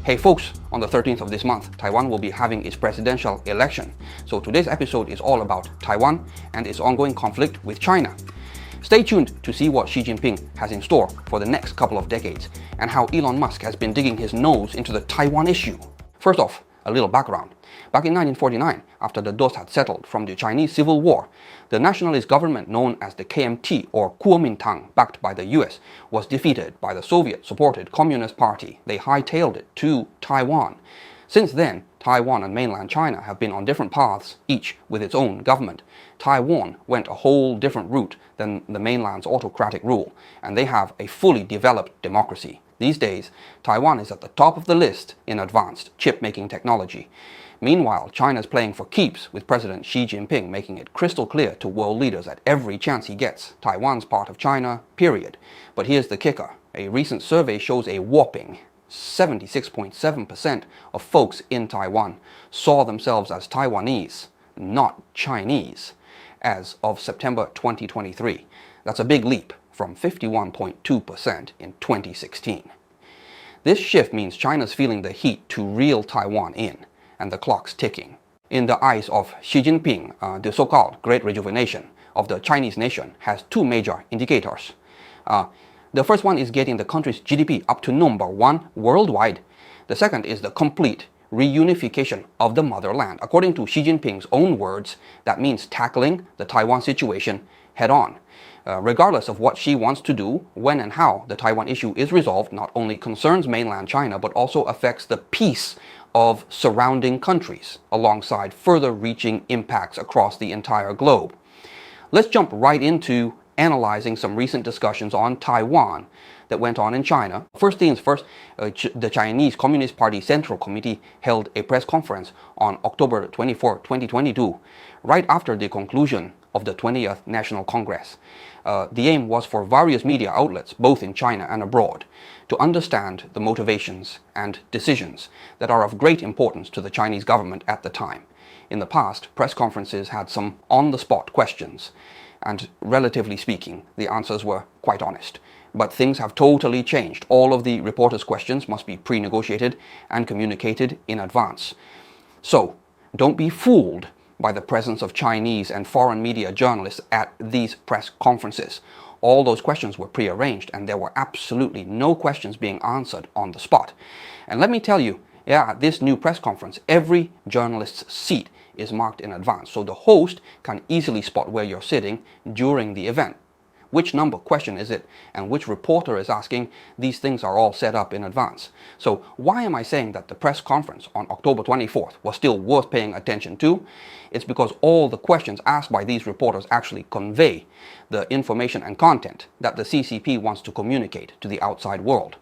Hey folks, on the 13th of this month, Taiwan will be having its presidential election. So today's episode is all about Taiwan and its ongoing conflict with China. Stay tuned to see what Xi Jinping has in store for the next couple of decades and how Elon Musk has been digging his nose into the Taiwan issue. First off, a little background. Back in 1949, after the dust had settled from the Chinese Civil War, the nationalist government known as the KMT or Kuomintang, backed by the US, was defeated by the Soviet-supported Communist Party. They hightailed it to Taiwan. Since then, Taiwan and mainland China have been on different paths, each with its own government. Taiwan went a whole different route than the mainland's autocratic rule, and they have a fully developed democracy. These days, Taiwan is at the top of the list in advanced chip-making technology. Meanwhile, China's playing for keeps, with President Xi Jinping making it crystal clear to world leaders at every chance he gets, Taiwan's part of China, period. But here's the kicker. A recent survey shows a whopping 76.7% of folks in Taiwan saw themselves as Taiwanese, not Chinese, as of September 2023. That's a big leap from 51.2% in 2016. This shift means China's feeling the heat to reel Taiwan in, and the clock's ticking. In the eyes of Xi Jinping, the so-called Great Rejuvenation of the Chinese nation has two major indicators. The first one is getting the country's GDP up to number one worldwide. The second is the complete reunification of the motherland. According to Xi Jinping's own words, that means tackling the Taiwan situation head-on. Regardless of what Xi wants to do, when and how the Taiwan issue is resolved not only concerns mainland China, but also affects the peace of surrounding countries, alongside further-reaching impacts across the entire globe. Let's jump right into analyzing some recent discussions on Taiwan that went on in China. First things first, the Chinese Communist Party Central Committee held a press conference on October 24, 2022, right after the conclusion of the 20th National Congress. The aim was for various media outlets, both in China and abroad, to understand the motivations and decisions that are of great importance to the Chinese government at the time. In the past, press conferences had some on-the-spot questions, and relatively speaking, the answers were quite honest. But things have totally changed. All of the reporters' questions must be pre-negotiated and communicated in advance. So, don't be fooled by the presence of Chinese and foreign media journalists at these press conferences. All those questions were pre-arranged, and there were absolutely no questions being answered on the spot. And let me tell you, at this new press conference, every journalist's seat is marked in advance, so the host can easily spot where you're sitting during the event. Which number question is it, and which reporter is asking? These things are all set up in advance. So why am I saying that the press conference on October 24th was still worth paying attention to? It's because all the questions asked by these reporters actually convey the information and content that the CCP wants to communicate to the outside world.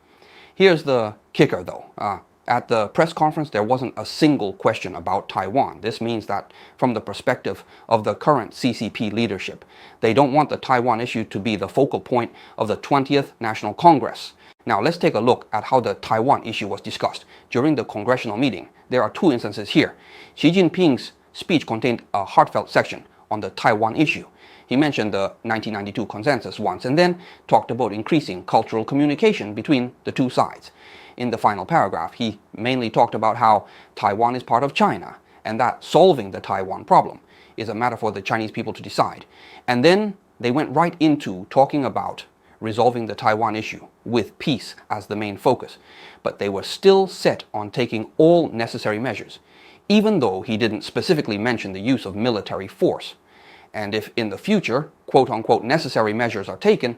Here's the kicker though. At the press conference, there wasn't a single question about Taiwan. This means that from the perspective of the current CCP leadership, they don't want the Taiwan issue to be the focal point of the 20th National Congress. Now, let's take a look at how the Taiwan issue was discussed during the congressional meeting. There are two instances here. Xi Jinping's speech contained a heartfelt section on the Taiwan issue. He mentioned the 1992 consensus once and then talked about increasing cultural communication between the two sides. In the final paragraph, he mainly talked about how Taiwan is part of China and that solving the Taiwan problem is a matter for the Chinese people to decide. And then they went right into talking about resolving the Taiwan issue with peace as the main focus. But they were still set on taking all necessary measures, even though he didn't specifically mention the use of military force. And if in the future, quote-unquote, necessary measures are taken,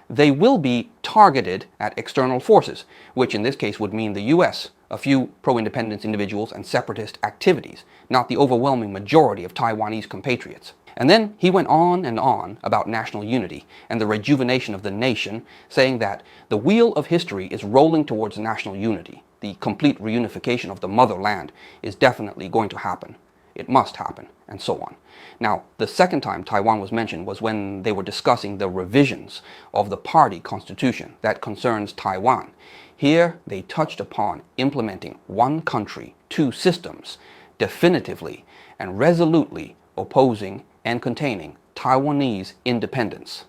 they will be targeted at external forces, which in this case would mean the US, a few pro-independence individuals and separatist activities, not the overwhelming majority of Taiwanese compatriots. And then he went on and on about national unity and the rejuvenation of the nation, saying that the wheel of history is rolling towards national unity. The complete reunification of the motherland is definitely going to happen. It must happen, and so on. Now, the second time Taiwan was mentioned was when they were discussing the revisions of the party constitution that concerns Taiwan. Here, they touched upon implementing one country, two systems, definitively and resolutely opposing and containing Taiwanese independence.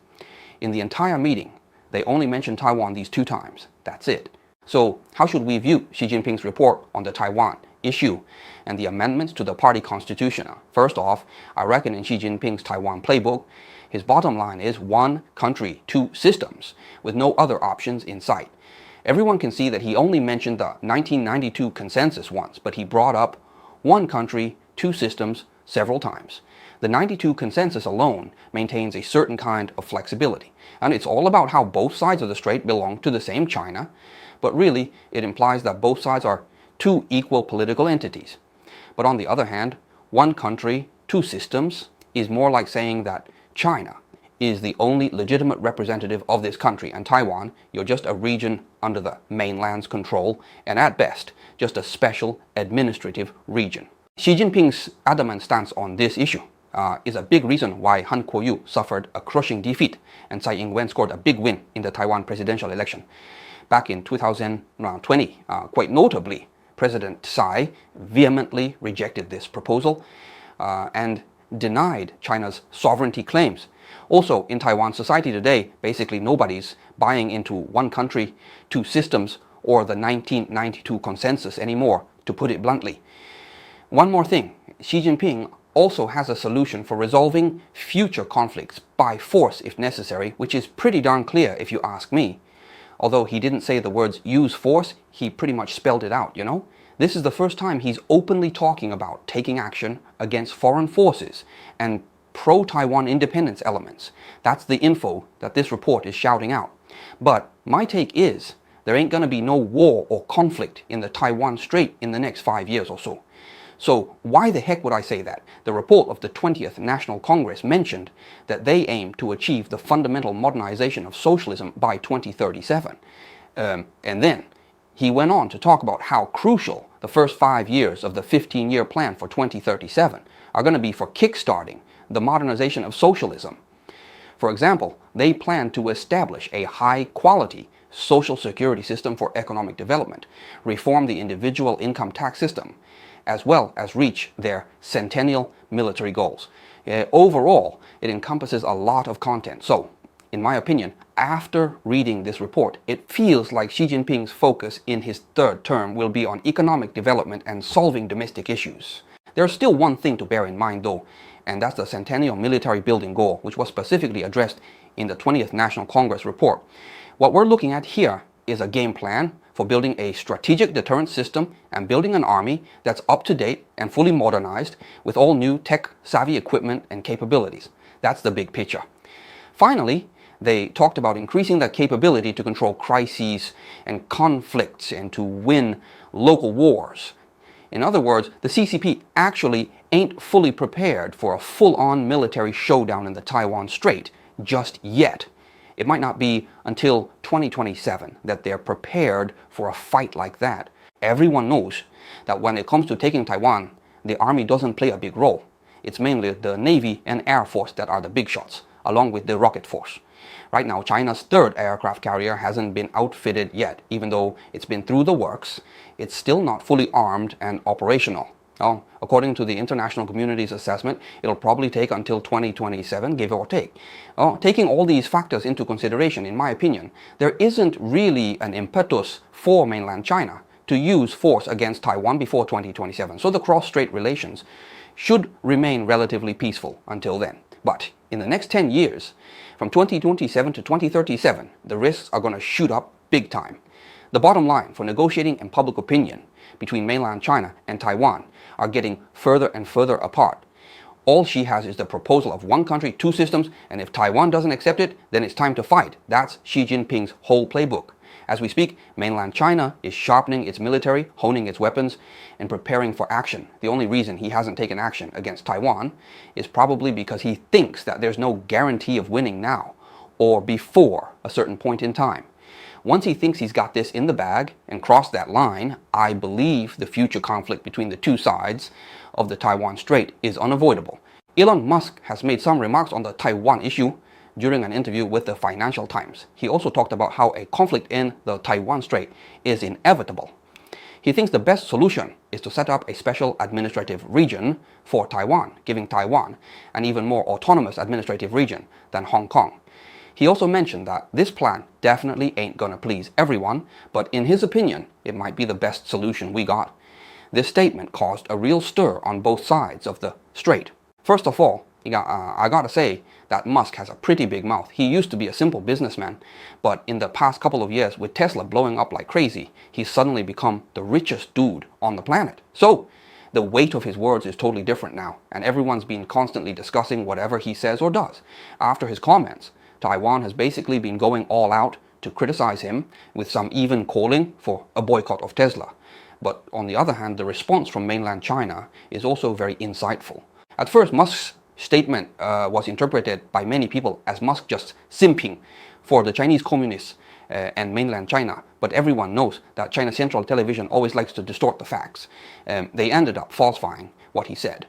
In the entire meeting, they only mentioned Taiwan these two times. That's it. So how should we view Xi Jinping's report on the Taiwan issue and the amendments to the party constitution? First off, I reckon in Xi Jinping's Taiwan playbook, his bottom line is one country, two systems, with no other options in sight. Everyone can see that he only mentioned the 1992 consensus once, but he brought up one country, two systems several times. The 92 consensus alone maintains a certain kind of flexibility, and it's all about how both sides of the strait belong to the same China, but really it implies that both sides are two equal political entities. But on the other hand, one country, two systems is more like saying that China is the only legitimate representative of this country, and Taiwan, you're just a region under the mainland's control, and at best, just a special administrative region. Xi Jinping's adamant stance on this issue is a big reason why Han Kuo-yu suffered a crushing defeat and Tsai Ing-wen scored a big win in the Taiwan presidential election. Back in 2020, quite notably, President Tsai vehemently rejected this proposal and denied China's sovereignty claims. Also, in Taiwan society today, basically nobody's buying into one country, two systems, or the 1992 consensus anymore, to put it bluntly. One more thing, Xi Jinping also has a solution for resolving future conflicts by force if necessary, which is pretty darn clear if you ask me. Although he didn't say the words use force, he pretty much spelled it out, you know? This is the first time he's openly talking about taking action against foreign forces and pro-Taiwan independence elements. That's the info that this report is shouting out. But my take is there ain't gonna be no war or conflict in the Taiwan Strait in the next 5 years or so. So why the heck would I say that? The report of the 20th National Congress mentioned that they aim to achieve the fundamental modernization of socialism by 2037. And then he went on to talk about how crucial the first 5 years of the 15-year plan for 2037 are going to be for kickstarting the modernization of socialism. For example, they plan to establish a high-quality social security system for economic development, reform the individual income tax system, as well as reach their centennial military goals. Overall, it encompasses a lot of content. So, in my opinion, after reading this report, it feels like Xi Jinping's focus in his third term will be on economic development and solving domestic issues. There's still one thing to bear in mind though, and that's the centennial military building goal, which was specifically addressed in the 20th National Congress report. What we're looking at here is a game plan for building a strategic deterrent system and building an army that's up to date and fully modernized with all new tech-savvy equipment and capabilities. That's the big picture. Finally, they talked about increasing the capability to control crises and conflicts and to win local wars. In other words, the CCP actually ain't fully prepared for a full-on military showdown in the Taiwan Strait just yet. It might not be until 2027 that they're prepared for a fight like that. Everyone knows that when it comes to taking Taiwan, the army doesn't play a big role. It's mainly the Navy and Air Force that are the big shots, along with the rocket force. Right now, China's third aircraft carrier hasn't been outfitted yet. Even though it's been through the works, it's still not fully armed and operational. According to the international community's assessment, it'll probably take until 2027, give or take. Taking all these factors into consideration, in my opinion, there isn't really an impetus for mainland China to use force against Taiwan before 2027. So the cross-strait relations should remain relatively peaceful until then. But in the next 10 years, from 2027 to 2037, the risks are going to shoot up big time. The bottom line for negotiating and public opinion between mainland China and Taiwan are getting further and further apart. All Xi has is the proposal of one country, two systems, and if Taiwan doesn't accept it, then it's time to fight. That's Xi Jinping's whole playbook. As we speak, mainland China is sharpening its military, honing its weapons, and preparing for action. The only reason he hasn't taken action against Taiwan is probably because he thinks that there's no guarantee of winning now, or before a certain point in time. Once he thinks he's got this in the bag and crossed that line, I believe the future conflict between the two sides of the Taiwan Strait is unavoidable. Elon Musk has made some remarks on the Taiwan issue during an interview with the Financial Times. He also talked about how a conflict in the Taiwan Strait is inevitable. He thinks the best solution is to set up a special administrative region for Taiwan, giving Taiwan an even more autonomous administrative region than Hong Kong. He also mentioned that this plan definitely ain't gonna please everyone, but in his opinion, it might be the best solution we got. This statement caused a real stir on both sides of the strait. First of all, I gotta say that Musk has a pretty big mouth. He used to be a simple businessman, but in the past couple of years, with Tesla blowing up like crazy, he's suddenly become the richest dude on the planet. So, the weight of his words is totally different now, and everyone's been constantly discussing whatever he says or does. After his comments, Taiwan has basically been going all out to criticize him, with some even calling for a boycott of Tesla. But on the other hand, the response from mainland China is also very insightful. At first, Musk's statement was interpreted by many people as Musk just simping for the Chinese communists and mainland China, but everyone knows that China Central Television always likes to distort the facts. They ended up falsifying what he said,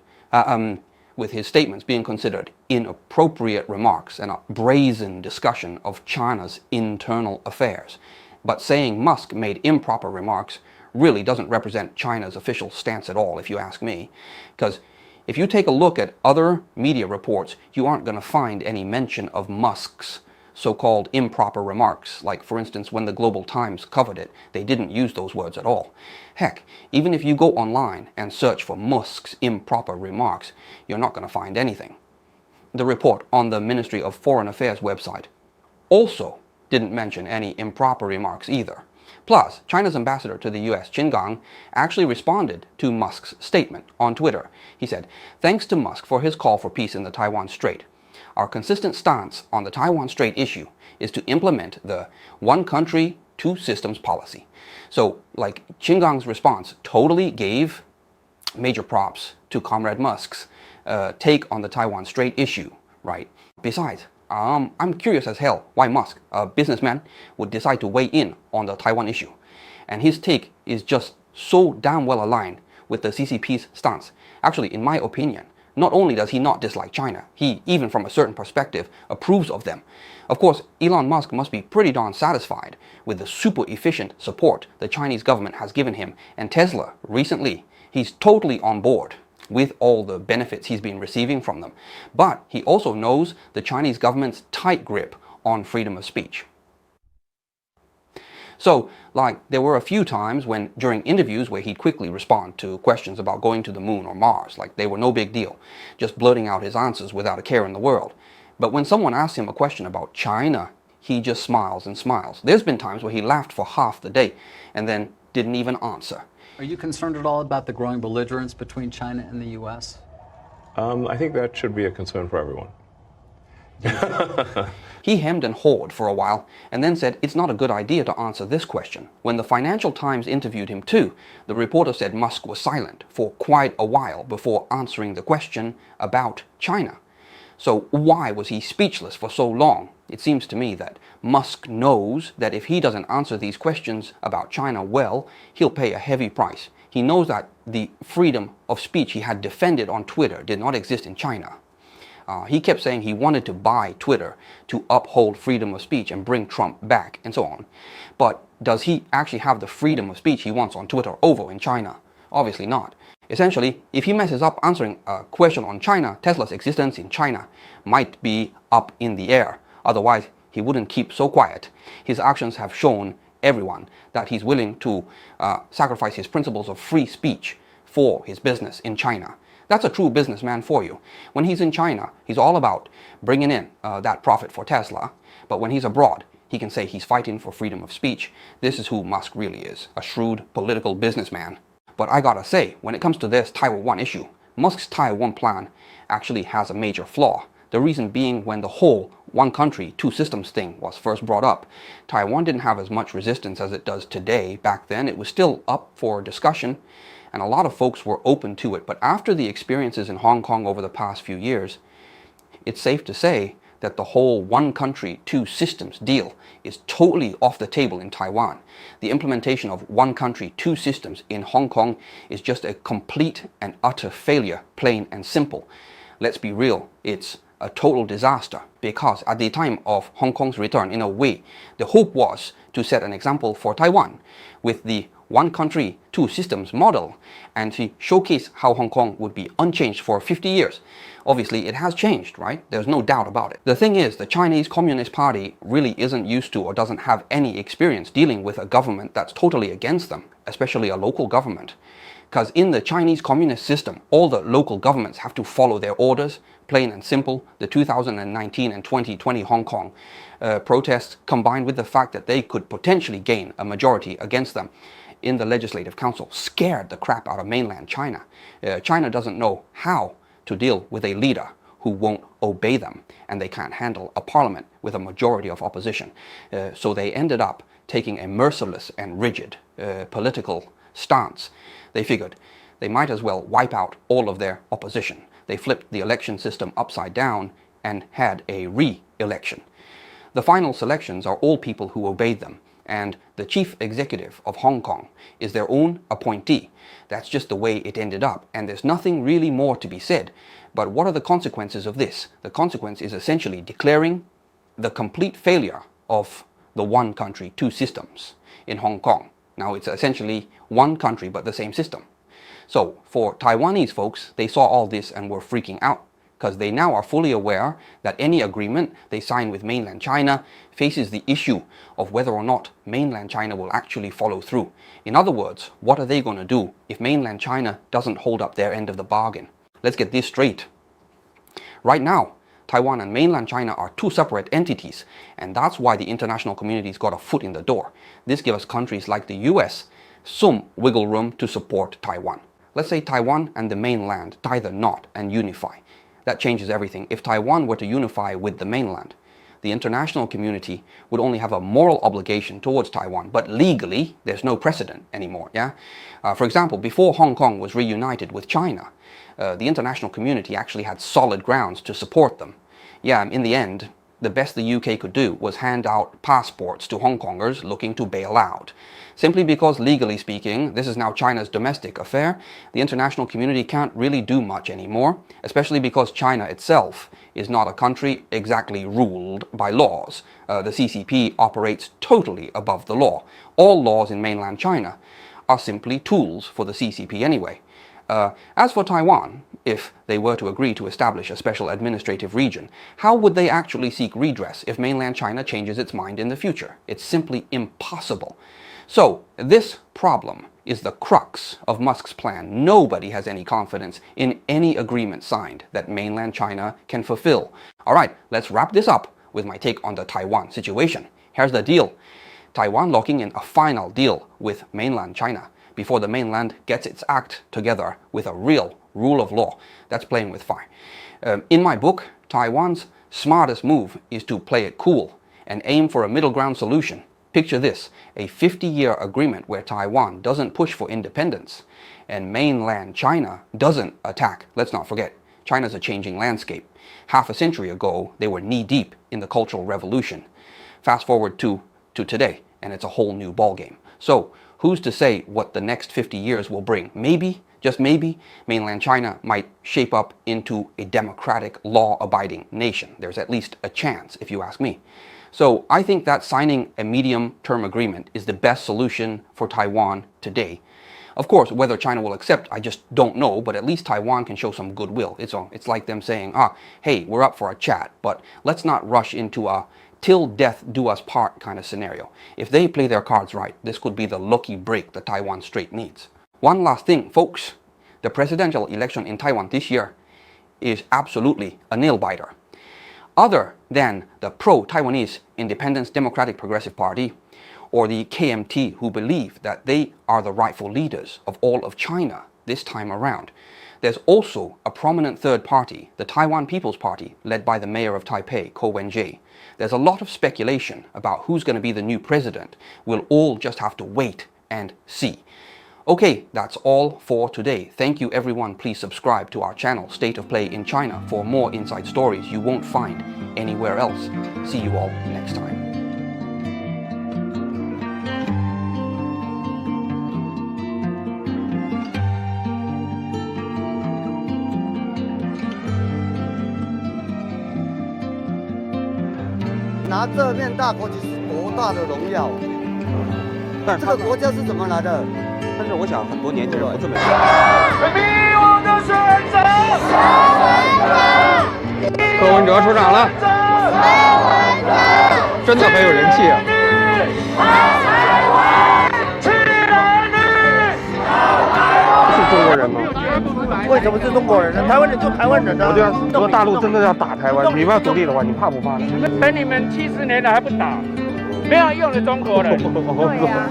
with his statements being considered inappropriate remarks and a brazen discussion of China's internal affairs. But saying Musk made improper remarks really doesn't represent China's official stance at all, if you ask me, because if you take a look at other media reports, you aren't going to find any mention of Musk's so-called improper remarks. Like, for instance, when the Global Times covered it, they didn't use those words at all. Heck, even if you go online and search for Musk's improper remarks, you're not going to find anything. The report on the Ministry of Foreign Affairs website also didn't mention any improper remarks either. Plus, China's ambassador to the US, Qin Gang, actually responded to Musk's statement on Twitter. He said, "Thanks to Musk for his call for peace in the Taiwan Strait. Our consistent stance on the Taiwan Strait issue is to implement the one country, two systems policy." So, like, Qin Gang's response totally gave major props to Comrade Musk's take on the Taiwan Strait issue, right? Besides, I'm curious as hell why Musk, a businessman, would decide to weigh in on the Taiwan issue. And his take is just so damn well aligned with the CCP's stance. Actually, in my opinion, not only does he not dislike China, he, even from a certain perspective, approves of them. Of course, Elon Musk must be pretty darn satisfied with the super efficient support the Chinese government has given him. And Tesla, recently, he's totally on board with all the benefits he's been receiving from them. But he also knows the Chinese government's tight grip on freedom of speech. So, like, there were a few times when, during interviews, where he'd quickly respond to questions about going to the moon or Mars, like they were no big deal, just blurting out his answers without a care in the world. But when someone asks him a question about China, he just smiles and smiles. There's been times where he laughed for half the day and then didn't even answer. Are you concerned at all about the growing belligerence between China and the U.S.? I think that should be a concern for everyone. He hemmed and hawed for a while and then said it's not a good idea to answer this question. When the Financial Times interviewed him too, the reporter said Musk was silent for quite a while before answering the question about China. So why was he speechless for so long? It seems to me that Musk knows that if he doesn't answer these questions about China well, he'll pay a heavy price. He knows that the freedom of speech he had defended on Twitter did not exist in China. He kept saying he wanted to buy Twitter to uphold freedom of speech and bring Trump back and so on. But does he actually have the freedom of speech he wants on Twitter over in China? Obviously not. Essentially, if he messes up answering a question on China, Tesla's existence in China might be up in the air. Otherwise, he wouldn't keep so quiet. His actions have shown everyone that he's willing to sacrifice his principles of free speech for his business in China. That's a true businessman for you. When he's in China, he's all about bringing in that profit for Tesla. But when he's abroad, he can say he's fighting for freedom of speech. This is who Musk really is, a shrewd political businessman. But I gotta say, when it comes to this Taiwan issue, Musk's Taiwan plan actually has a major flaw. The reason being, when the whole one country, two systems thing was first brought up, Taiwan didn't have as much resistance as it does today. Back then, it was still up for discussion, and a lot of folks were open to it. But after the experiences in Hong Kong over the past few years, it's safe to say that the whole one country, two systems deal is totally off the table in Taiwan. The implementation of one country, two systems in Hong Kong is just a complete and utter failure, plain and simple. Let's be real, it's a total disaster, because at the time of Hong Kong's return, in a way, the hope was to set an example for Taiwan with the one country, two systems model and to showcase how Hong Kong would be unchanged for 50 years. Obviously, it has changed, right? There's no doubt about it. The thing is, the Chinese Communist Party really isn't used to or doesn't have any experience dealing with a government that's totally against them, especially a local government. Because in the Chinese communist system, all the local governments have to follow their orders, plain and simple. The 2019 and 2020 Hong Kong protests, combined with the fact that they could potentially gain a majority against them in the Legislative Council, scared the crap out of mainland China. China doesn't know how to deal with a leader who won't obey them, and they can't handle a parliament with a majority of opposition. So they ended up taking a merciless and rigid political stance. They figured they might as well wipe out all of their opposition. They flipped the election system upside down and had a re-election. The final selections are all people who obeyed them, and the chief executive of Hong Kong is their own appointee. That's just the way it ended up, and there's nothing really more to be said. But what are the consequences of this? The consequence is essentially declaring the complete failure of the one country, two systems in Hong Kong. Now it's essentially one country but the same system. So for Taiwanese folks, they saw all this and were freaking out because they now are fully aware that any agreement they sign with mainland China faces the issue of whether or not mainland China will actually follow through. In other words, what are they going to do if mainland China doesn't hold up their end of the bargain? Let's get this straight. Right now, Taiwan and mainland China are two separate entities, and that's why the international community's got a foot in the door. This gives countries like the US some wiggle room to support Taiwan. Let's say Taiwan and the mainland tie the knot and unify. That changes everything. If Taiwan were to unify with the mainland, the international community would only have a moral obligation towards Taiwan, but legally, there's no precedent anymore, yeah? For example, before Hong Kong was reunited with China, the international community actually had solid grounds to support them. Yeah, in the end, the best the UK could do was hand out passports to Hong Kongers looking to bail out. Simply because, legally speaking, this is now China's domestic affair, the international community can't really do much anymore, especially because China itself is not a country exactly ruled by laws. The CCP operates totally above the law. All laws in mainland China are simply tools for the CCP anyway. As for Taiwan, if they were to agree to establish a special administrative region, how would they actually seek redress if mainland China changes its mind in the future? It's simply impossible. So, this problem is the crux of Musk's plan. Nobody has any confidence in any agreement signed that mainland China can fulfill. Alright, let's wrap this up with my take on the Taiwan situation. Here's the deal. Taiwan locking in a final deal with mainland China before the mainland gets its act together with a real rule of law. That's playing with fire. In my book, Taiwan's smartest move is to play it cool and aim for a middle ground solution. Picture this, a 50-year agreement where Taiwan doesn't push for independence and mainland China doesn't attack. Let's not forget, China's a changing landscape. Half a century ago, they were knee-deep in the Cultural Revolution. Fast forward to today, and it's a whole new ballgame. So, who's to say what the next 50 years will bring? Maybe, just maybe, mainland China might shape up into a democratic, law-abiding nation. There's at least a chance, if you ask me. So I think that signing a medium-term agreement is the best solution for Taiwan today. Of course, whether China will accept, I just don't know, but at least Taiwan can show some goodwill. It's like them saying, hey, we're up for a chat, but let's not rush into a till death do us part kind of scenario. If they play their cards right, this could be the lucky break the Taiwan Strait needs. One last thing, folks. The presidential election in Taiwan this year is absolutely a nail-biter. Other than the pro-Taiwanese Independence Democratic Progressive Party or the KMT, who believe that they are the rightful leaders of all of China this time around, there's also a prominent third party, the Taiwan People's Party, led by the mayor of Taipei, Ko Wen-je. There's a lot of speculation about who's going to be the new president. We'll all just have to wait and see. Okay, that's all for today. Thank you everyone. Please subscribe to our channel, State of Play in China, for more inside stories you won't find anywhere else. See you all next time. 拿这面大国旗是多大的荣耀！但是这个国家是怎么来的？但是我想很多年轻人不这么想。柯文哲出场了，真的很有人气啊！是中国人吗？为什么是中国人呢？台湾人就台湾人啊！我就要说大陆真的要打台湾，你们要独立的话，你怕不怕呢？等你们70年了还不打，没有用的中国人。对呀。